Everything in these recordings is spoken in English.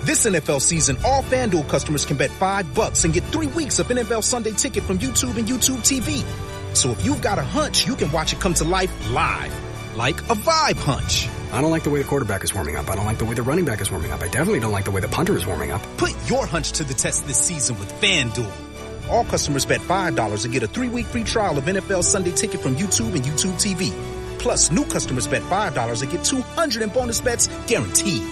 This NFL season, all FanDuel customers can bet $5 and get 3 weeks of NFL Sunday Ticket from YouTube and YouTube TV. So if you've got a hunch, you can watch it come to life live, like a vibe hunch. I don't like the way the quarterback is warming up. I don't like the way the running back is warming up. I definitely don't like the way the punter is warming up. Put your hunch to the test this season with FanDuel. All customers bet $5 and get a 3-week free trial of NFL Sunday Ticket from YouTube and YouTube TV. Plus, new customers bet $5 and get $200 in bonus bets guaranteed.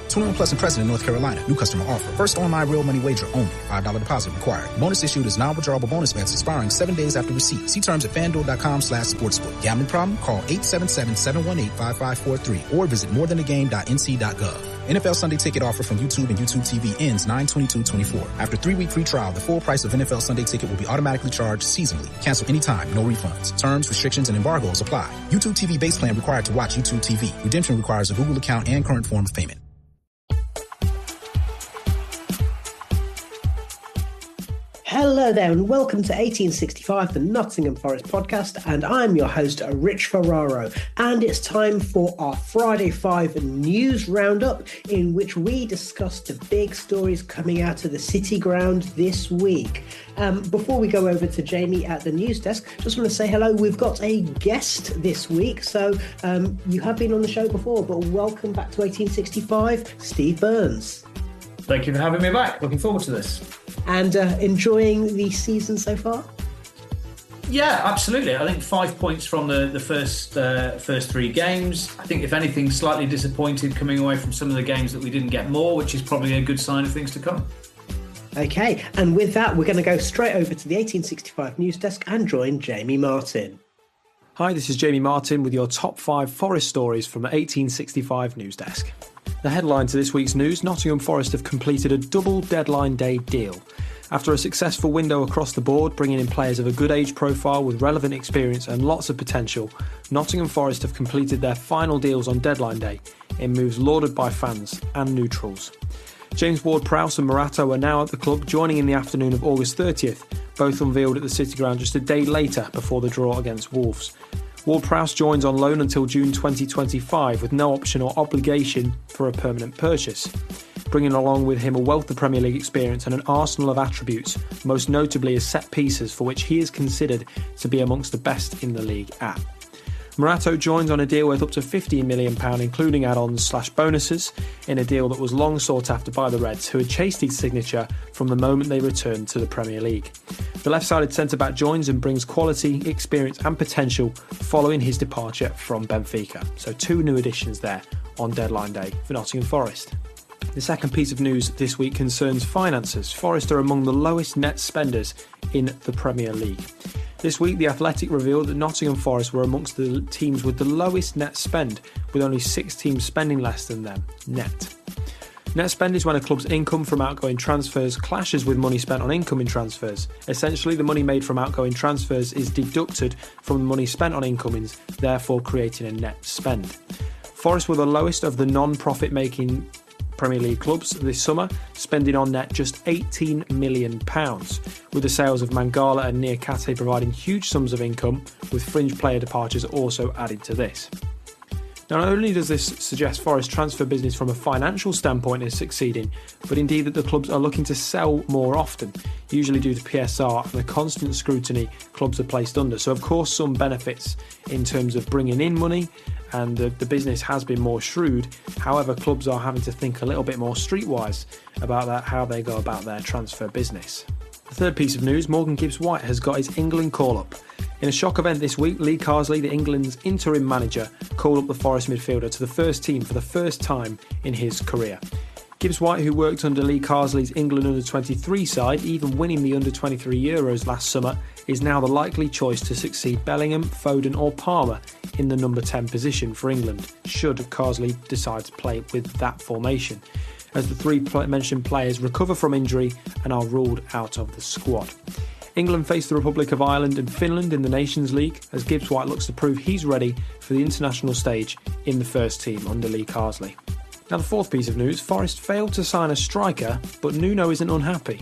21 plus and present in North Carolina. New customer offer. First online real money wager only. $5 deposit required. Bonus issued is non-withdrawable bonus bets expiring 7 days after receipt. See terms at FanDuel.com/sportsbook. Gambling problem? Call 877-718-5543 or visit morethanagame.nc.gov. NFL Sunday Ticket offer from YouTube and YouTube TV ends 9/22/24. After 3-week free trial, the full price of NFL Sunday Ticket will be automatically charged seasonally. Cancel anytime, no refunds. Terms, restrictions, and embargoes apply. YouTube TV base plan required to watch YouTube TV. Redemption requires a Google account and current form of payment. Hello there and welcome to 1865, the Nottingham Forest podcast, and I'm your host, Rich Ferraro, and it's time for our Friday 5 news roundup in which we discuss the big stories coming out of the City Ground this week. Before we go over to Jamie at the news desk, just want to say hello. We've got a guest this week, so you have been on the show before, but welcome back to 1865, Steve Burns. Thank you for having me back. Looking forward to this. And enjoying the season so far? Yeah, absolutely. I think 5 points from the first 3 games. I think, if anything, slightly disappointed coming away from some of the games that we didn't get more, which is probably a good sign of things to come. Okay, and with that, we're going to go straight over to the 1865 news desk and join Jamie Martin. Hi, this is Jamie Martin with your top 5 Forest stories from the 1865 news desk. The headline to this week's news: Nottingham Forest have completed a double deadline day deal. After a successful window across the board, bringing in players of a good age profile with relevant experience and lots of potential, Nottingham Forest have completed their final deals on deadline day in moves lauded by fans and neutrals. James Ward-Prowse and Morato are now at the club, joining in the afternoon of August 30th, both unveiled at the City Ground just a day later before the draw against Wolves. Ward-Prowse joins on loan until June 2025 with no option or obligation for a permanent purchase, bringing along with him a wealth of Premier League experience and an arsenal of attributes, most notably his set pieces, for which he is considered to be amongst the best in the league at. Morato joins on a deal worth up to £15 million, including add-ons/bonuses, in a deal that was long sought after by the Reds, who had chased his signature from the moment they returned to the Premier League. The left-sided centre-back joins and brings quality, experience and potential following his departure from Benfica. So 2 new additions there on deadline day for Nottingham Forest. The second piece of news this week concerns finances. Forest are among the lowest net spenders in the Premier League. This week, The Athletic revealed that Nottingham Forest were amongst the teams with the lowest net spend, with only 6 teams spending less than them, net. Net spend is when a club's income from outgoing transfers clashes with money spent on incoming transfers. Essentially, the money made from outgoing transfers is deducted from the money spent on incomings, therefore creating a net spend. Forest were the lowest of the non-profit making Premier League clubs this summer, spending on net just £18 million, with the sales of Mangala and Niakate providing huge sums of income, with fringe player departures also added to this. Now, not only does this suggest Forest transfer business from a financial standpoint is succeeding, but indeed that the clubs are looking to sell more often, usually due to PSR and the constant scrutiny clubs are placed under. So, of course, some benefits in terms of bringing in money, and the business has been more shrewd. However, clubs are having to think a little bit more streetwise about that, how they go about their transfer business. The third piece of news: Morgan Gibbs-White has got his England call-up. In a shock event this week, Lee Carsley, the England's interim manager, called up the Forest midfielder to the first team for the first time in his career. Gibbs-White, who worked under Lee Carsley's England under-23 side, even winning the under-23 Euros last summer, is now the likely choice to succeed Bellingham, Foden or Palmer in the number 10 position for England, should Carsley decide to play with that formation, as the 3 mentioned players recover from injury and are ruled out of the squad. England face the Republic of Ireland and Finland in the Nations League, as Gibbs-White looks to prove he's ready for the international stage in the first team under Lee Carsley. Now, the fourth piece of news: Forest failed to sign a striker, but Nuno isn't unhappy.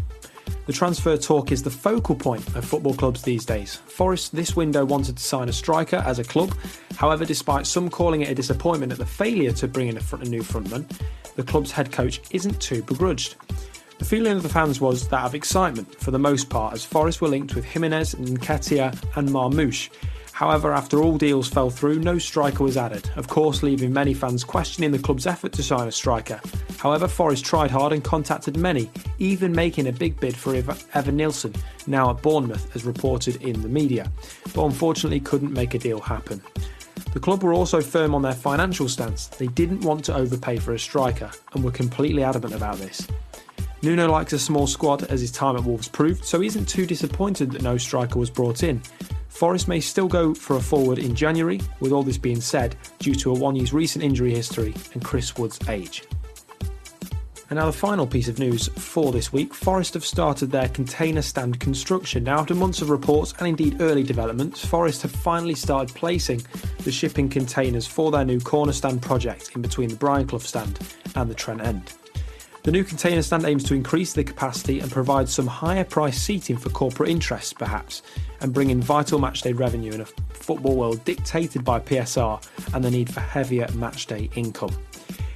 The transfer talk is the focal point of football clubs these days. Forest this window wanted to sign a striker as a club. However, despite some calling it a disappointment at the failure to bring in a new frontman, the club's head coach isn't too begrudged. The feeling of the fans was that of excitement for the most part, as Forest were linked with Jimenez, Nketiah and Marmoush. However, after all deals fell through, no striker was added, of course leaving many fans questioning the club's effort to sign a striker. However, Forest tried hard and contacted many, even making a big bid for Evan Nilsson, now at Bournemouth, as reported in the media, but unfortunately couldn't make a deal happen. The club were also firm on their financial stance. They didn't want to overpay for a striker and were completely adamant about this. Nuno likes a small squad, as his time at Wolves proved, so he isn't too disappointed that no striker was brought in. Forest may still go for a forward in January, with all this being said, due to Awoniyi's recent injury history and Chris Wood's age. And now the final piece of news for this week. Forest have started their container stand construction. Now, after months of reports and indeed early developments, Forest have finally started placing the shipping containers for their new corner stand project in between the Bryanclough stand and the Trent End. The new container stand aims to increase the capacity and provide some higher price seating for corporate interests, perhaps, and bring in vital matchday revenue in a football world dictated by PSR and the need for heavier matchday income.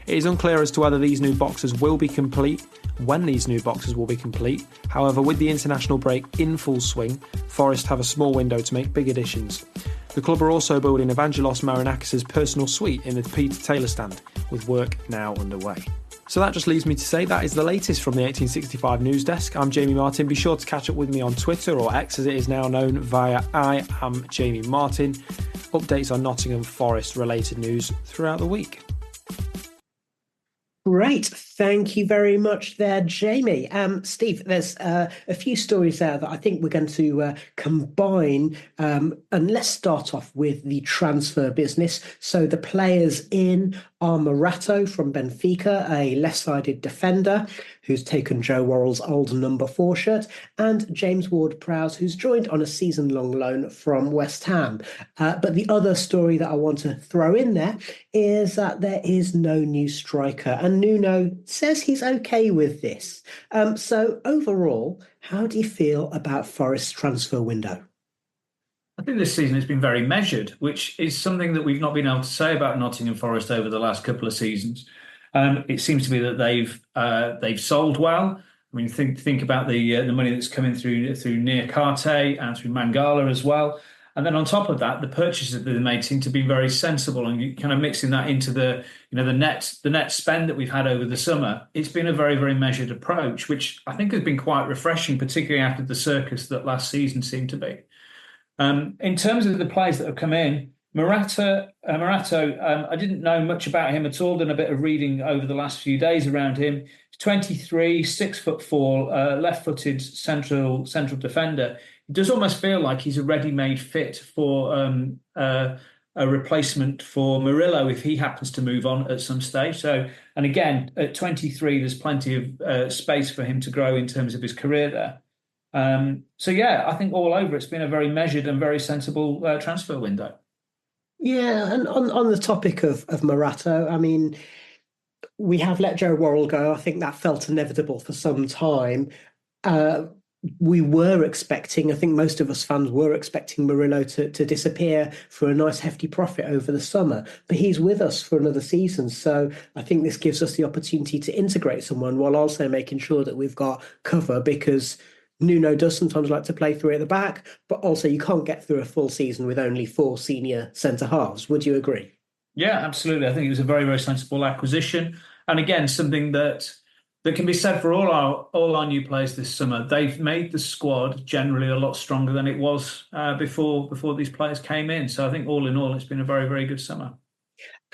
It is unclear as to whether these new boxes will be complete, when these new boxes will be complete. However, with the international break in full swing, Forest have a small window to make big additions. The club are also building Evangelos Marinakis' personal suite in the Peter Taylor stand, with work now underway. So that just leaves me to say that is the latest from the 1865 News Desk. I'm Jamie Martin. Be sure to catch up with me on Twitter, or X as it is now known, via I am Jamie Martin. Updates on Nottingham Forest related news throughout the week. Great. Thank you very much there, Jamie. Steve, there's a few stories there that I think we're going to combine. And let's start off with the transfer business. So the players in are Morato from Benfica, a left-sided defender who's taken Joe Worrell's old number 4 shirt, and James Ward-Prowse, who's joined on a season-long loan from West Ham. But the other story that I want to throw in there is that there is no new striker, and Nuno says he's okay with this. So overall, how do you feel about Forest's transfer window? I think this season has been very measured, which is something that we've not been able to say about Nottingham Forest over the last couple of seasons. It seems to be that they've sold well. I mean, think about the money that's coming through Niakate and through Mangala as well. And then on top of that, the purchases that they made seem to be very sensible, and kind of mixing that into the net spend that we've had over the summer. It's been a very, very measured approach, which I think has been quite refreshing, particularly after the circus that last season seemed to be. In terms of the players that have come in, Morato, I didn't know much about him at all. Done a bit of reading over the last few days around him. He's 23, 6'4", left-footed central defender. It does almost feel like he's a ready-made fit for a replacement for Murillo if he happens to move on at some stage. So, and again, at 23, there's plenty of space for him to grow in terms of his career there. So yeah, I think all over it's been a very measured and very sensible transfer window. Yeah, and on the topic of Morato, I mean, we have let Joe Worrell go. I think that felt inevitable for some time. We were expecting, I think most of us fans were expecting Murillo to disappear for a nice hefty profit over the summer, but he's with us for another season. So I think this gives us the opportunity to integrate someone while also making sure that we've got cover, because Nuno does sometimes like to play through at the back, but also you can't get through a full season with only 4 senior centre-halves. Would you agree? Yeah, absolutely. I think it was a very, very sensible acquisition. And again, something that can be said for all our new players this summer. They've made the squad generally a lot stronger than it was before these players came in. So I think all in all, it's been a very, very good summer.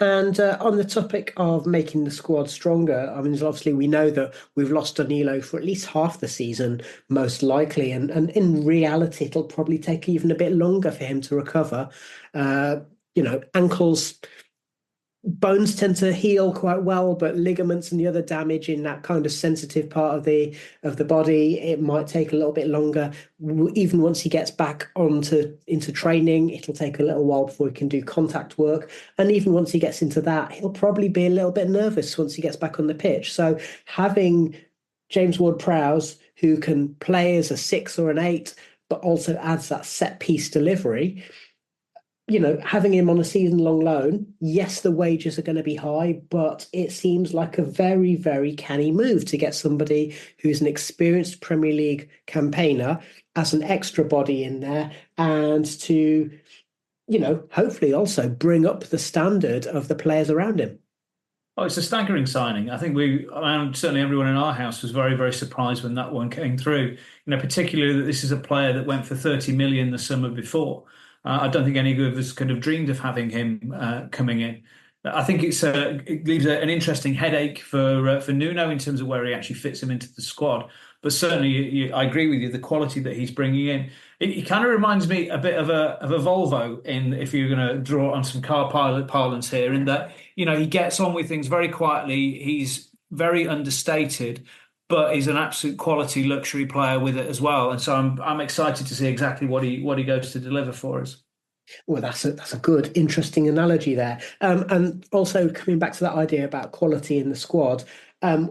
And on the topic of making the squad stronger, I mean, obviously we know that we've lost Danilo for at least half the season, most likely. And in reality, it'll probably take even a bit longer for him to recover. Ankles, bones tend to heal quite well, but ligaments and the other damage in that kind of sensitive part of the body, it might take a little bit longer. Even once he gets back into training, it'll take a little while before he can do contact work. And even once he gets into that, he'll probably be a little bit nervous once he gets back on the pitch. So having James Ward-Prowse, who can play as a 6 or an 8, but also adds that set piece delivery, having him on a season-long loan, yes, the wages are going to be high, but it seems like a very, very canny move to get somebody who's an experienced Premier League campaigner as an extra body in there and to, hopefully also bring up the standard of the players around him. Oh, it's a staggering signing. I think certainly everyone in our house was very, very surprised when that one came through. Particularly that this is a player that went for 30 million the summer before. I don't think any of us could have dreamed of having him coming in. I think it leaves an interesting headache for Nuno in terms of where he actually fits him into the squad. But certainly, I agree with you. The quality that he's bringing in, it kind of reminds me a bit of a Volvo. If you're going to draw on some car pilot parlance here, in that he gets on with things very quietly. He's very understated, but he's an absolute quality luxury player with it as well. And so I'm excited to see exactly what he goes to deliver for us. Well, that's a good, interesting analogy there. And also coming back to that idea about quality in the squad,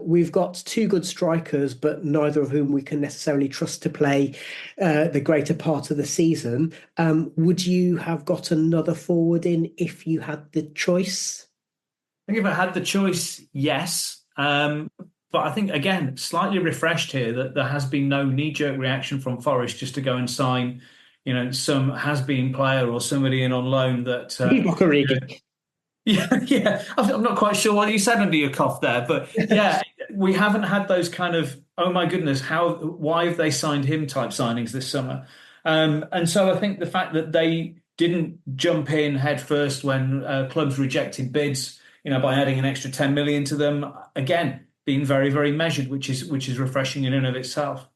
we've got two good strikers, but neither of whom we can necessarily trust to play the greater part of the season. Would you have got another forward in if you had the choice? I think if I had the choice, yes. But I think, again, slightly refreshed here that there has been no knee-jerk reaction from Forest just to go and sign, some has-been player or somebody in on loan that... Yeah. I'm not quite sure what you said under your cough there, but yeah, we haven't had those kind of, oh my goodness, why have they signed him type signings this summer? And so I think the fact that they didn't jump in head first when clubs rejected bids, by adding an extra 10 million to them, again, being very, very measured, which is refreshing in and of itself.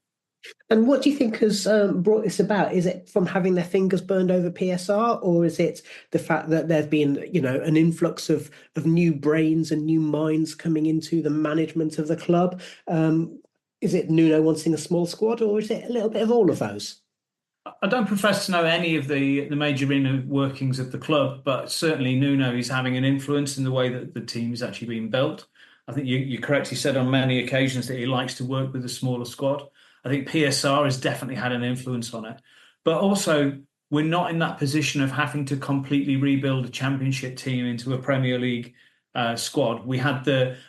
And what do you think has brought this about? Is it from having their fingers burned over PSR, or is it the fact that there's been, an influx of new brains and new minds coming into the management of the club? Is it Nuno wanting a small squad, or is it a little bit of all of those? I don't profess to know any of the major inner workings of the club, but certainly Nuno is having an influence in the way that the team is actually being built. I think you correctly said on many occasions that he likes to work with a smaller squad. I think PSR has definitely had an influence on it. But also, we're not in that position of having to completely rebuild a championship team into a Premier League squad. We had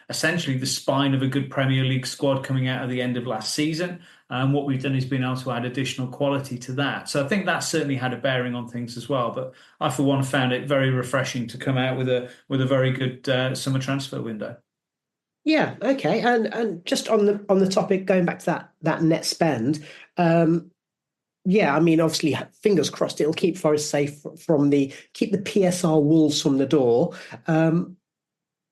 essentially the spine of a good Premier League squad coming out at the end of last season. And what we've done is been able to add additional quality to that. So I think that certainly had a bearing on things as well. But I, for one, found it very refreshing to come out with a very good summer transfer window. Yeah, okay. And just on the topic, going back to that net spend, yeah, I mean, obviously, fingers crossed, it'll keep Forest safe keep the PSR wolves from the door.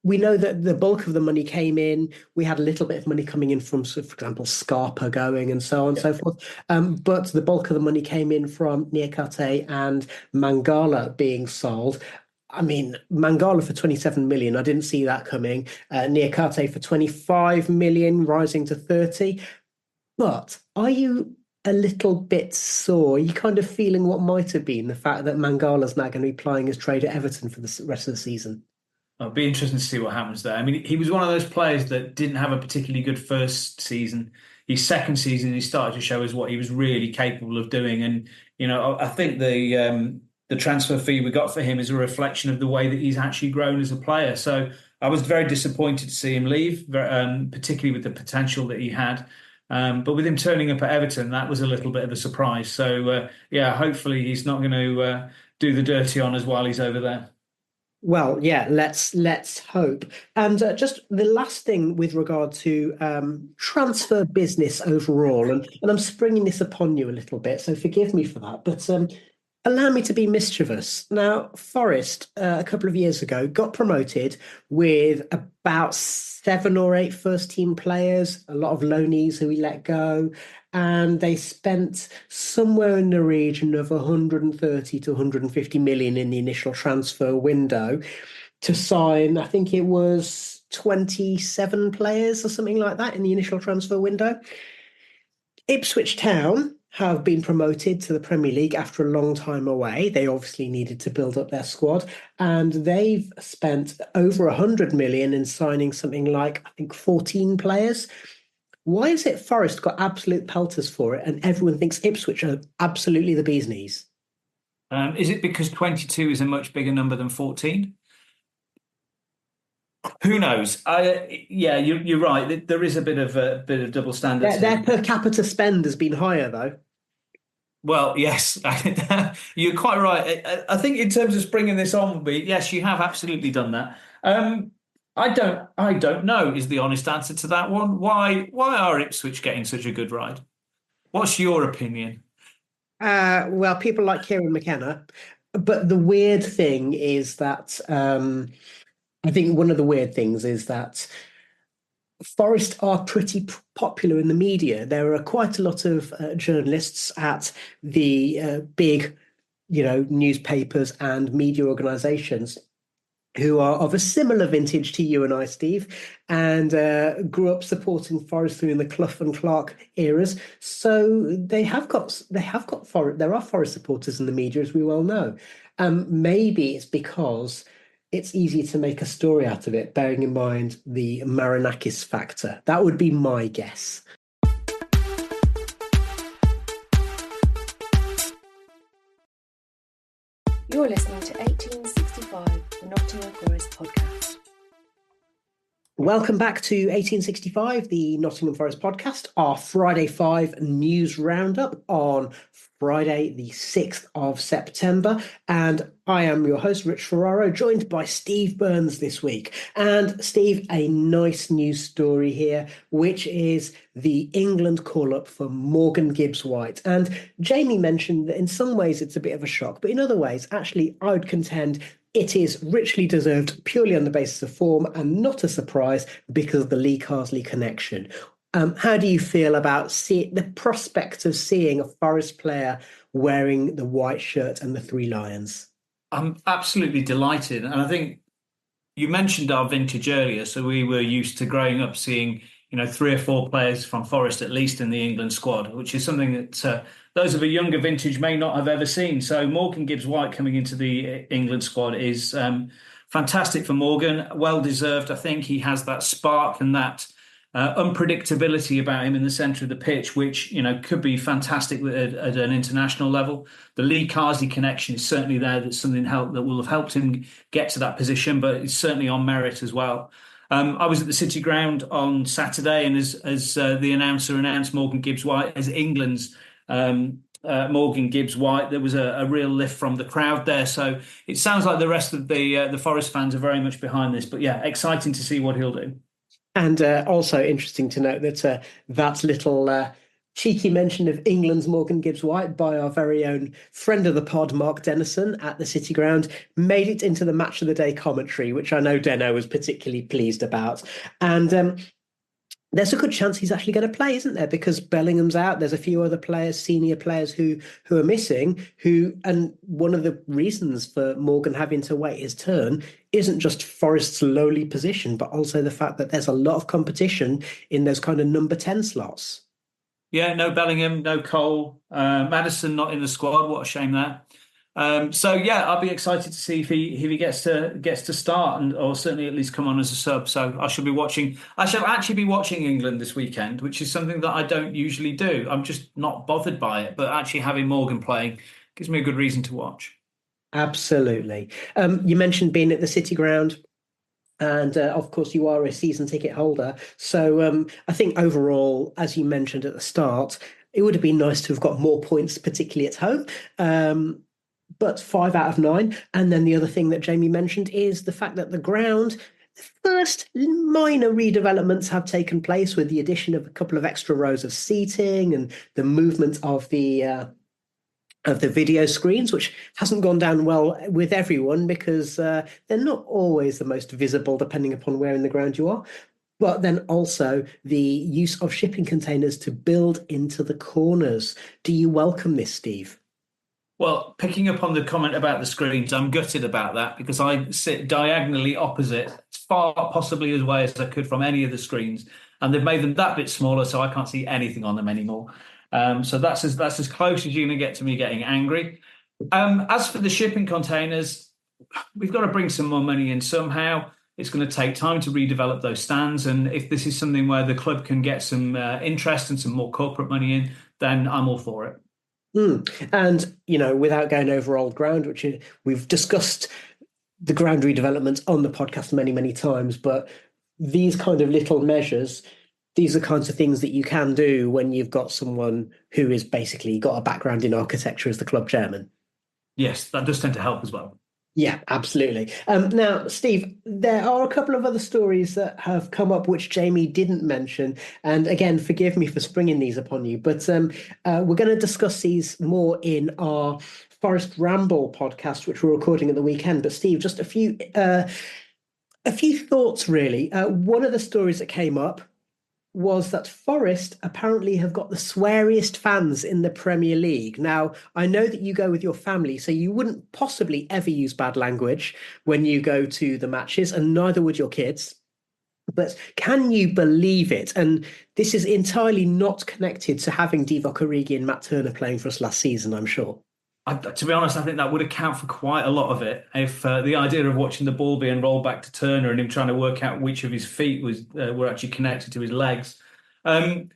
We know that the bulk of the money came in. We had a little bit of money coming in from, for example, Scarpa going and so on and so forth. But the bulk of the money came in from Niakate and Mangala being sold. I mean, Mangala for 27 million, I didn't see that coming. Niakate for 25 million, rising to 30. But are you a little bit sore? Are you kind of feeling what might have been the fact that Mangala's now going to be plying his trade at Everton for the rest of the season? It'll be interesting to see what happens there. I mean, he was one of those players that didn't have a particularly good first season. His second season, he started to show us what he was really capable of doing. And, I think the transfer fee we got for him is a reflection of the way that he's actually grown as a player. So I was very disappointed to see him leave, particularly with the potential that he had. But with him turning up at Everton, that was a little bit of a surprise. So, hopefully he's not going to do the dirty on us while he's over there. Well, yeah, let's hope. And just the last thing with regard to transfer business overall, and I'm springing this upon you a little bit, so forgive me for that, but allow me to be mischievous. Now, Forest, a couple of years ago, got promoted with about 7 or 8 first-team players, a lot of loanees who we let go, and they spent somewhere in the region of 130 to 150 million in the initial transfer window to sign, I think it was 27 players or something like that in the initial transfer window. Ipswich Town have been promoted to the Premier League after a long time away. They obviously needed to build up their squad, and they've spent over 100 million in signing something like, I think, 14 players. Why is it Forest got absolute pelters for it and everyone thinks Ipswich are absolutely the bee's knees? Is it because 22 is a much bigger number than 14? Who knows? Yeah, you're right. There is a bit of double standards Their here. per capita spend has been higher, though. Well, yes, you're quite right. I think in terms of springing this on me, yes, you have absolutely done that. I don't know is the honest answer to that one. Why are Ipswich getting such a good ride? What's your opinion? Well, people like Kieran McKenna, but the weird thing is that I think one of the weird things is that Forest are pretty popular in the media. There are quite a lot of journalists at the big, newspapers and media organisations who are of a similar vintage to you and I, Steve, and grew up supporting Forest through in the Clough and Clark eras. So there are Forest supporters in the media, as we well know. Maybe it's because it's easier to make a story out of it, bearing in mind the Marinakis factor. That would be my guess. You're listening to 1865, the Nottingham Forest podcast. Welcome back to 1865, the Nottingham Forest podcast, our Friday 5 news roundup on Friday, the 6th of September. And I am your host, Rich Ferraro, joined by Steve Burns this week. And Steve, a nice news story here, which is the England call-up for Morgan Gibbs-White. And Jamie mentioned that in some ways it's a bit of a shock, but in other ways, actually, I would contend it is richly deserved purely on the basis of form and not a surprise because of the Lee Carsley connection. How do you feel about the prospect of seeing a Forest player wearing the white shirt and the three lions? I'm absolutely delighted. And I think you mentioned our vintage earlier. So we were used to growing up seeing, 3 or 4 players from Forest, at least in the England squad, which is something that those of a younger vintage may not have ever seen. So Morgan Gibbs-White coming into the England squad is fantastic for Morgan. Well deserved. I think he has that spark and that unpredictability about him in the centre of the pitch, which could be fantastic at an international level. The Lee Carsley connection is certainly there. That's something that will have helped him get to that position, but it's certainly on merit as well. I was at the City Ground on Saturday, and as the announcer announced Morgan Gibbs-White as England's Morgan Gibbs-White, there was a real lift from the crowd there. So it sounds like the rest of the Forest fans are very much behind this. But yeah, exciting to see what he'll do. And also interesting to note that that little cheeky mention of England's Morgan Gibbs-White by our very own friend of the pod, Mark Dennison, at the City Ground, made it into the Match of the Day commentary, which I know Denno was particularly pleased about. And there's a good chance he's actually going to play, isn't there? Because Bellingham's out. There's a few other players, senior players who are missing. And one of the reasons for Morgan having to wait his turn isn't just Forest's lowly position, but also the fact that there's a lot of competition in those kind of number 10 slots. Yeah, no Bellingham, no Cole, Maddison not in the squad. What a shame there. So yeah, I'll be excited to see if he gets to start or certainly at least come on as a sub. So I shall be watching. I shall actually be watching England this weekend, which is something that I don't usually do. I'm just not bothered by it, but actually having Morgan playing gives me a good reason to watch. Absolutely. You mentioned being at the City Ground. And of course, you are a season ticket holder. So I think overall, as you mentioned at the start, it would have been nice to have got more points, particularly at home. But 5 out of 9. And then the other thing that Jamie mentioned is the fact that the ground, the first minor redevelopments have taken place with the addition of a couple of extra rows of seating and the movement of the video screens, which hasn't gone down well with everyone because they're not always the most visible depending upon where in the ground you are. But then also the use of shipping containers to build into the corners. Do you welcome this, Steve? Well, picking up on the comment about the screens, I'm gutted about that because I sit diagonally opposite, as far possibly as away as I could from any of the screens, and they've made them that bit smaller, so I can't see anything on them anymore. So that's as close as you're going to get to me getting angry. As for the shipping containers, we've got to bring some more money in somehow. It's going to take time to redevelop those stands, and if this is something where the club can get some interest and some more corporate money in, then I'm all for it. And, without going over old ground, we've discussed the ground redevelopment on the podcast many, many times, but these kind of little measures, these are kinds of things that you can do when you've got someone who is basically got a background in architecture as the club chairman. Yes, that does tend to help as well. Yeah, absolutely. Now, Steve, there are a couple of other stories that have come up which Jamie didn't mention. And again, forgive me for springing these upon you, but we're going to discuss these more in our Forest Ramble podcast, which we're recording at the weekend. But Steve, just a few thoughts, really. One of the stories that came up was that Forest apparently have got the sweariest fans in the Premier League. Now, I know that you go with your family, so you wouldn't possibly ever use bad language when you go to the matches, and neither would your kids. But can you believe it? And this is entirely not connected to having Divock Origi and Matt Turner playing for us last season, I'm sure. To be honest, I think that would account for quite a lot of it. If the idea of watching the ball being rolled back to Turner and him trying to work out which of his feet were actually connected to his legs. I'll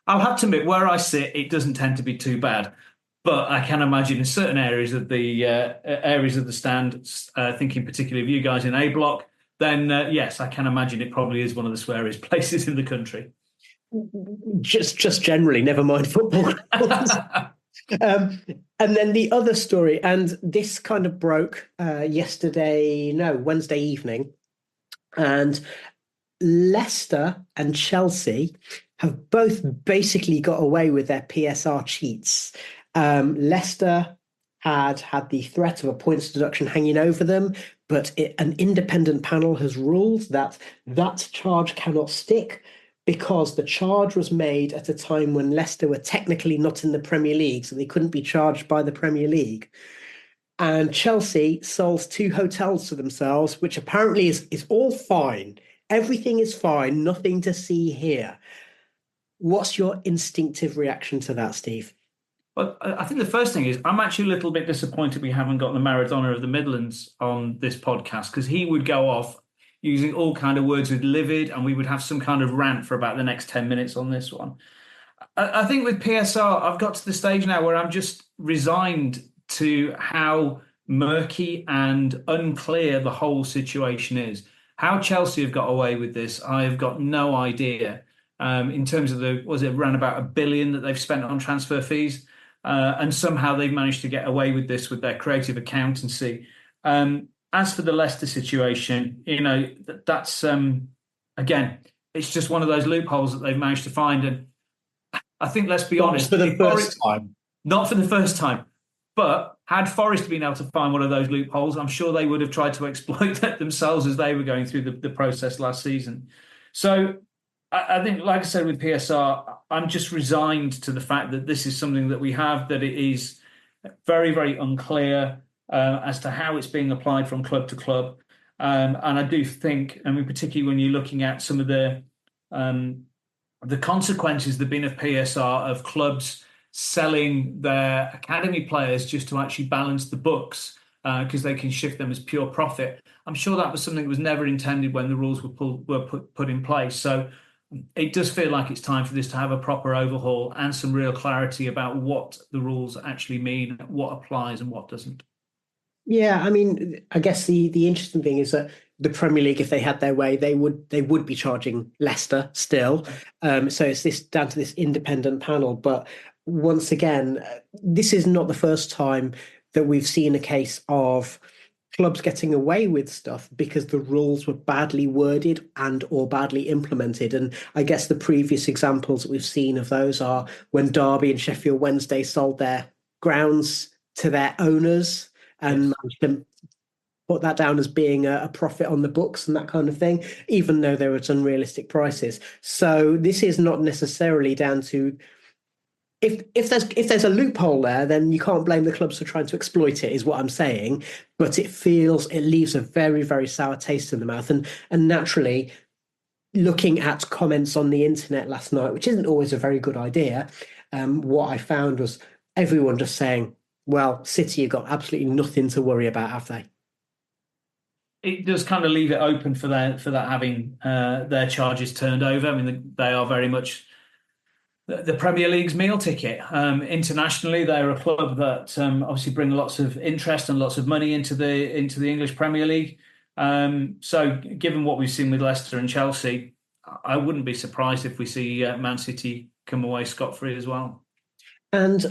have to admit, where I sit, it doesn't tend to be too bad. But I can imagine in certain areas of the stand, thinking particularly of you guys in A block, then yes, I can imagine it probably is one of the sweariest places in the country. Just generally, never mind football. And then the other story, and this kind of broke Wednesday evening, and Leicester and Chelsea have both basically got away with their PSR cheats. Leicester had the threat of a points deduction hanging over them, but an independent panel has ruled that charge cannot stick, because the charge was made at a time when Leicester were technically not in the Premier League, so they couldn't be charged by the Premier League. And Chelsea sold 2 hotels to themselves, which apparently is all fine. Everything is fine, nothing to see here. What's your instinctive reaction to that, Steve? Well, I think the first thing is I'm actually a little bit disappointed we haven't got the Maradona of the Midlands on this podcast, because he would go off using all kind of words with livid, and we would have some kind of rant for about the next 10 minutes on this one. I think with PSR, I've got to the stage now where I'm just resigned to how murky and unclear the whole situation is. How Chelsea have got away with this, I have got no idea. In terms of around about $1 billion that they've spent on transfer fees, and somehow they've managed to get away with this with their creative accountancy. As for the Leicester situation, that's again, it's just one of those loopholes that they've managed to find. And I think, let's be honest, for the first time. Not for the first time. But had Forest been able to find one of those loopholes, I'm sure they would have tried to exploit that themselves as they were going through the process last season. So I think, like I said, with PSR, I'm just resigned to the fact that this is something that we have, that it is very, very unclear as to how it's being applied from club to club. And I do think, particularly when you're looking at some of the consequences that have been of PSR, of clubs selling their academy players just to actually balance the books because they can shift them as pure profit. I'm sure that was something that was never intended when the rules were put in place. So it does feel like it's time for this to have a proper overhaul and some real clarity about what the rules actually mean, what applies and what doesn't. Yeah, I guess the interesting thing is that the Premier League, if they had their way, they would be charging Leicester still. So it's down to this independent panel. But once again, this is not the first time that we've seen a case of clubs getting away with stuff because the rules were badly worded and or badly implemented. And I guess the previous examples that we've seen of those are when Derby and Sheffield Wednesday sold their grounds to their owners and managed to put that down as being a profit on the books and that kind of thing, even though there was unrealistic prices. So this is not necessarily down to if there's a loophole there, then you can't blame the clubs for trying to exploit it, is what I'm saying. But it leaves a very, very sour taste in the mouth. And naturally, looking at comments on the internet last night, which isn't always a very good idea, what I found was everyone just saying, well, City have got absolutely nothing to worry about, have they? It does kind of leave it open for that having their charges turned over. They are very much the Premier League's meal ticket. Internationally, they're a club that obviously bring lots of interest and lots of money into the English Premier League. So given what we've seen with Leicester and Chelsea, I wouldn't be surprised if we see Man City come away scot-free as well. And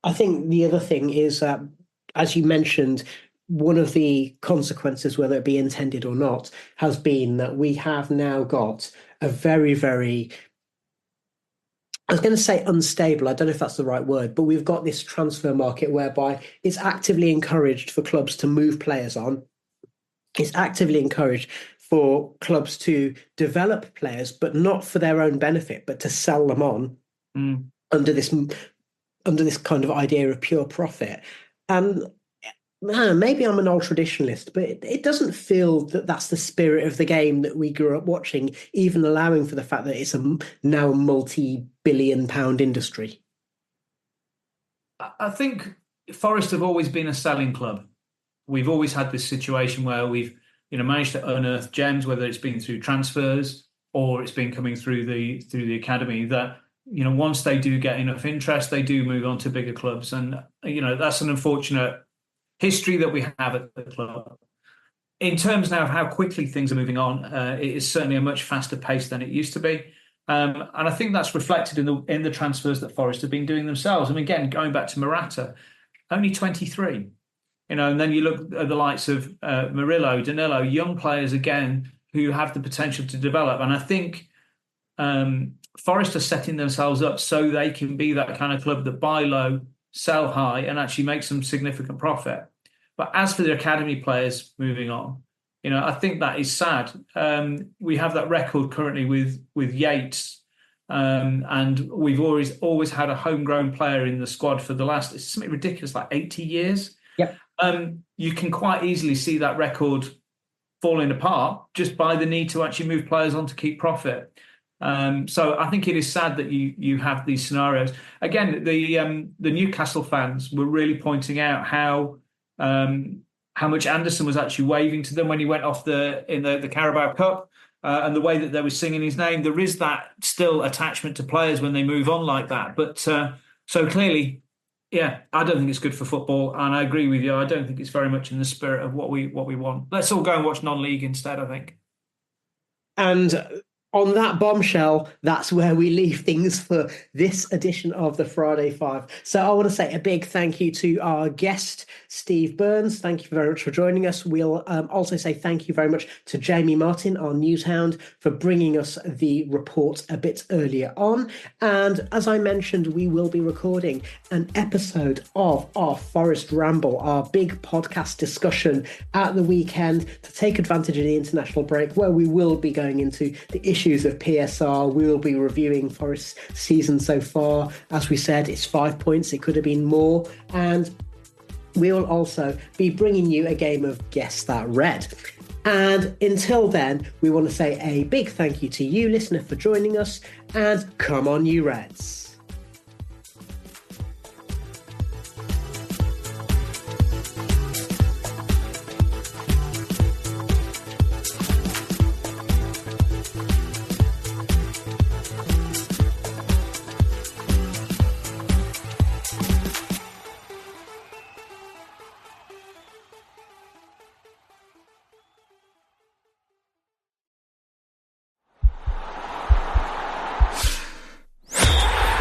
I think the other thing is that, as you mentioned, one of the consequences, whether it be intended or not, has been that we have now got a very, very, I was going to say unstable, I don't know if that's the right word, but we've got this transfer market whereby it's actively encouraged for clubs to move players on. It's actively encouraged for clubs to develop players, but not for their own benefit, but to sell them on under this kind of idea of pure profit. And maybe I'm an old traditionalist, but it doesn't feel that that's the spirit of the game that we grew up watching, even allowing for the fact that it's now a multi-billion-pound industry. I think Forest have always been a selling club. We've always had this situation where we've managed to unearth gems, whether it's been through transfers or it's been coming through the academy, that once they do get enough interest, they do move on to bigger clubs. And that's an unfortunate history that we have at the club. In terms now of how quickly things are moving on, it is certainly a much faster pace than it used to be. And I think that's reflected in the transfers that Forest have been doing themselves. I mean, again, going back to Morata, only 23. And then you look at the likes of Murillo, Danilo, young players again who have the potential to develop. And I think Forest are setting themselves up so they can be that kind of club that buy low, sell high, and actually make some significant profit. But as for the academy players moving on, I think that is sad. We have that record currently with Yates, and we've always had a homegrown player in the squad for the last, it's something ridiculous, like 80 years. Yep. You can quite easily see that record falling apart just by the need to actually move players on to keep profit. So I think it is sad that you have these scenarios. Again, the Newcastle fans were really pointing out how much Anderson was actually waving to them when he went off in the Carabao Cup, and the way that they were singing his name. There is that still attachment to players when they move on like that. But so clearly, yeah, I don't think it's good for football, and I agree with you. I don't think it's very much in the spirit of what we want. Let's all go and watch non-league instead, I think. And on that bombshell, that's where we leave things for this edition of the Friday Five. So I want to say a big thank you to our guest, Steve Burns. Thank you very much for joining us. We'll also say thank you very much to Jamie Martin, our news hound, for bringing us the report a bit earlier on. And as I mentioned, we will be recording an episode of our Forest Ramble, our big podcast discussion at the weekend to take advantage of the international break, where we will be going into the issues of PSR. We will be reviewing Forest's season so far. As we said, it's 5 points. It could have been more. And we will also be bringing you a game of Guess That Red. And until then, we want to say a big thank you to you, listener, for joining us. And come on, you Reds.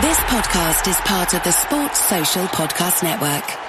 This podcast is part of the Sports Social Podcast Network.